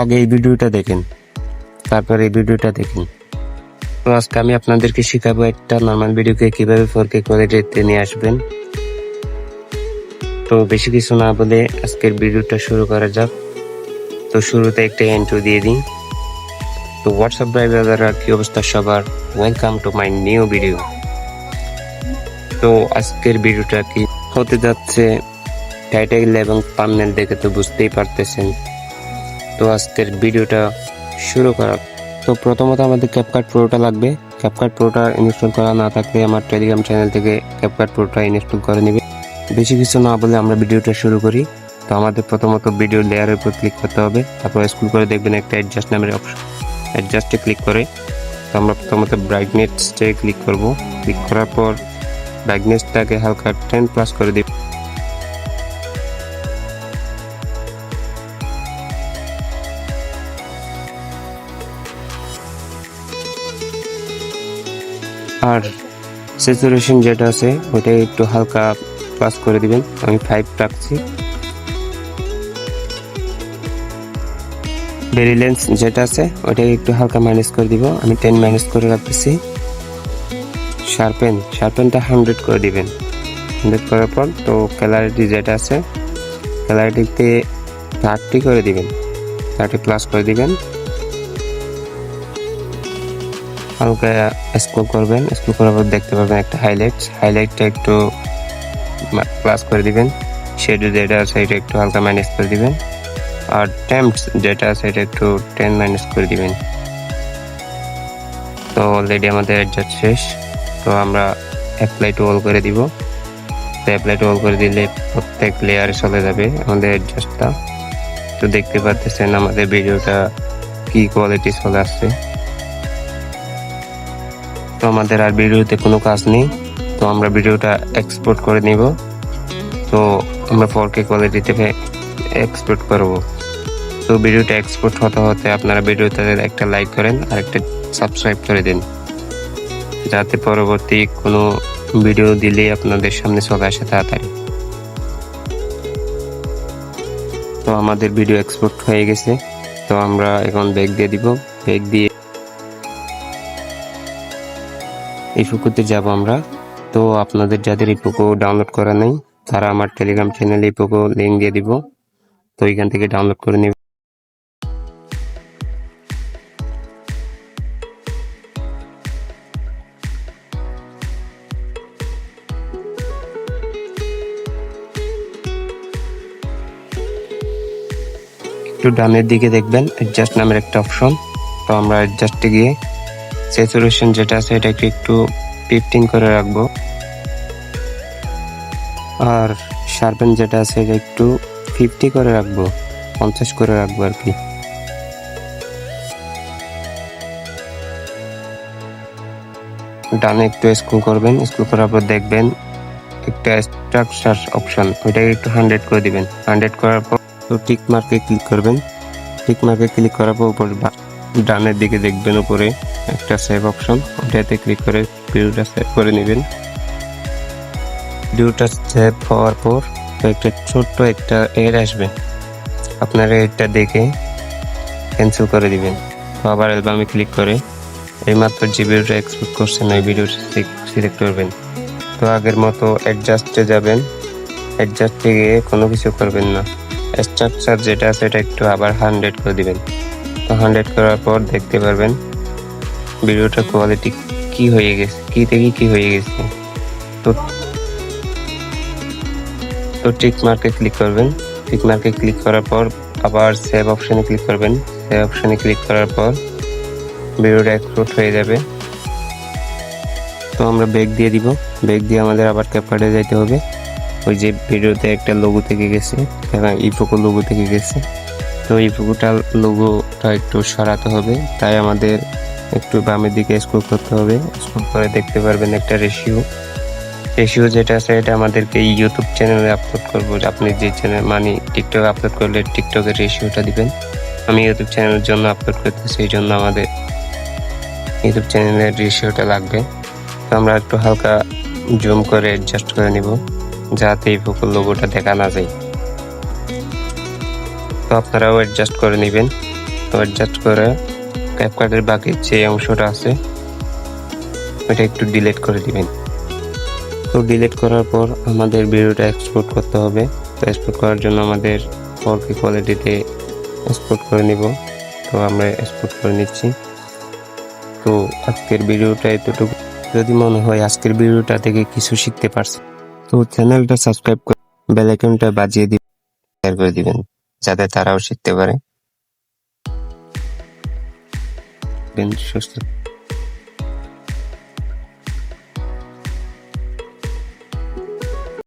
আগে এই ভিডিওটা দেখেন, তারপর এই ভিডিওটা দেখেন। তো আজকে আমি আপনাদেরকে শেখাবো একটা নর্মাল ভিডিওকে কিভাবে 4K কোয়ালিটিতে নিয়ে আসবেন। তো বেশি কিছু না বলে আজকের ভিডিওটা শুরু করা যাক। তো শুরুতে একটা ইন্ট্রো দিয়ে দিই। তো হোয়াটসঅ্যাপ ব্রাদাররা, কি অবস্থা সবার? Welcome to my new video. তো আজকের ভিডিওটা কি হতে যাচ্ছে টাইটেল এবং থাম্বনেল দেখে তো বুঝতেই পারতেছেন। তো আজকের ভিডিওটা শুরু করা। তো প্রথমত আমাদের ক্যাপকাট প্রোটা লাগবে। ক্যাপকাট প্রোটা ইনস্টল করা না থাকলে আমার টেলিগ্রাম চ্যানেল থেকে ক্যাপকাট প্রোটা ইনস্টল করে নেবে। বেশি কিছু না বলে আমরা ভিডিওটা শুরু করি। তো আমাদের প্রথমত ভিডিও লেয়ারের উপর ক্লিক করতে হবে, তারপর স্ক্রল করে দেখবেন একটা অ্যাডজাস্ট নামের অপশন, অ্যাডজাস্টে ক্লিক করে তো আমরা প্রথমত ব্রাইটনেসে ক্লিক করব। ক্লিক করার পর ব্রাইটনেসটাকে হালকা 10+ করে দিব। আর স্যাচুরেশন যেটা আছে ওটা একটু হালকা প্লাস করে দিবেন। আমি 5 রাখছি। ভেরিলেন্স যেটা আছে ওটাকে একটু হালকা মাইনাস করে দিব। আমি 10 মাইনাস করে রাখতেছি। শার্পেনটা 100 করে দিবেন। 100 করার পর তো ক্লারিটি যেটা আছে ক্লারিটিতে 30 করে দিবেন, 30+ করে দিবেন। হালকা স্ক্রল করবেন, স্ক্রল করার পর দেখতে পাবেন একটা হাইলাইটটা একটু প্লাস করে দিবেন। শেডো যেটা আছে এটা একটু হালকা মাইনাস করে দিবেন। আর টেম্পস যেটা আছে এটা একটু 10 মাইনাস করে দিবেন। তো অলরেডি আমাদের অ্যাডজাস্ট শেষ। তো আমরা অ্যাপ্লাই টু অল করে দিব। তো অ্যাপ্লাই টু অল করে দিলে প্রত্যেক লেয়ারে চলে যাবে আমাদের অ্যাডজাস্টটা। তো দেখতে পাচ্ছেন আমাদের ভিডিওটা কি কোয়ালিটি চলে আসছে। তো আমাদের আর ভিডিওতে কোনো কাজ নেই। তো আমরা ভিডিওটা এক্সপোর্ট করে নিব। তো আমরা 4K কোয়ালিটিতে এক্সপোর্ট করব। তো ভিডিওটা এক্সপোর্ট হতে আপনারা ভিডিওতে একটা লাইক করেন আর একটা সাবস্ক্রাইব করে দিন, যাতে পরবর্তী কোনো ভিডিও দিলেই আপনাদের সামনে চলে আসে তাড়াতাড়ি। তো আমাদের ভিডিও এক্সপোর্ট হয়ে গেছে। তো আমরা এখন ব্যাক দিয়ে দিব। ব্যাক দিয়ে এই ফুকুতে যাব আমরা। তো আপনাদের যাদের এই ফুকু ডাউনলোড করা নেই তারা আমার টেলিগ্রাম চ্যানেলে এই ফুকু লিঙ্ক দিয়ে দিব। তো এখান থেকে ডাউনলোড করে নেবেন। একটু ডানের দিকে দেখবেন অ্যাডজাস্ট নামের একটা অপশন। তো আমরা অ্যাডজাস্টে গিয়ে স্যাচুরেশন যেটা আছে এটাকে একটু 15 করে রাখবো। আর শার্পেন যেটা আছে এটা একটু 50 করে রাখবো, 50 করে রাখবো আর কি। ডানে একটু স্ক্রল করবেন, স্ক্রল করার পর দেখবেন একটা স্ট্রাকচার অপশন, ওইটাকে একটু 100 করে দিবেন। 100 করার পর তো টিক মার্কে ক্লিক করবেন। টিক মার্কে ক্লিক করার পর উপরে ডানের দিকে দেখবেন উপরে একটা সেভ অপশন, ওটাতে ক্লিক করে ভিডিওটা সেভ করে নেবেন। ভিডিওটা সেভ হওয়ার পর একটা ছোট্ট একটা এর আসবে, আপনারা এটা দেখে ক্যান্সেল করে দিবেন। তো আবার অ্যালবামে ক্লিক করে এইমাত্র যে ভিডিওটা এক্সপোর্ট করছেন ওই ভিডিওটা সিলেক্ট করবেন। তো আগের মতো অ্যাডজাস্টে যাবেন, অ্যাডজাস্টে গিয়ে কোনো কিছু করবেন না। স্ট্রাকচার যেটা আছে এটা একটু আবার 100 করে দিবেন। তো 100 করার পর দেখতে পারবেন ভিডিওটার কোয়ালিটি কি হয়ে গেছে, কি থেকে কি হয়ে গেছে। তো টিক মার্কে ক্লিক করবেন। টিক মার্কে ক্লিক করার পর আবার সেভ অপশনে ক্লিক করবেন। সেভ অপশনে ক্লিক করার পর ভিডিওটা এক্সপোর্ট হয়ে যাবে। তো আমরা ব্যাক দিয়ে দিব। ব্যাক দিয়ে আমাদের আবার ক্যাপকাটে যাইতে হবে। ওই যে ভিডিওতে একটা লোগো থেকে গেছে, ইফোকো লোগো থেকে গেছে। তো ইফোকোটা লোগোটা একটু সরাতে হবে, তাই আমাদের একটু বামের দিকে স্ক্রল করতে হবে। স্ক্রল করে দেখতে পারবেন একটা রেশিও যেটা আছে এটা আমাদেরকে ইউটিউব চ্যানেলে আপলোড করবো। আপনি যে চ্যানেল টিকটক আপলোড করলে টিকটকের রেশিওটা দিবেন। আমি ইউটিউব চ্যানেলের জন্য আপলোড করতে, সেই জন্য আমাদের ইউটিউব চ্যানেলের রেশিওটা লাগবে। তো আমরা একটু হালকা জুম করে অ্যাডজাস্ট করে নিব, যাতে এই ফুকুর লোগোটা দেখা না যায়। তো আপনারাও অ্যাডজাস্ট করে নেবেন। তো অ্যাডজাস্ট করে ক্যাপকাটের বাকি যে অংশটা আছে ওটা একটু ডিলিট করে দিবেন। তো ডিলিট করার পর আমাদের ভিডিওটা এক্সপোর্ট করতে হবে। তো এক্সপোর্ট করার জন্য আমাদের 4K কোয়ালিটিতে এক্সপোর্ট করে নিব। তো আমরা এক্সপোর্ট করে নিচ্ছি। তো আজকের ভিডিওটা এতটুকু। যদি মনে হয় আজকের ভিডিওটা থেকে কিছু শিখতে পারছেন, তো চ্যানেলটা সাবস্ক্রাইব করে বেল আইকনটা বাজিয়ে দিবেন, শেয়ার করে দিবেন যাতে তারাও শিখতে পারে। সুস্থ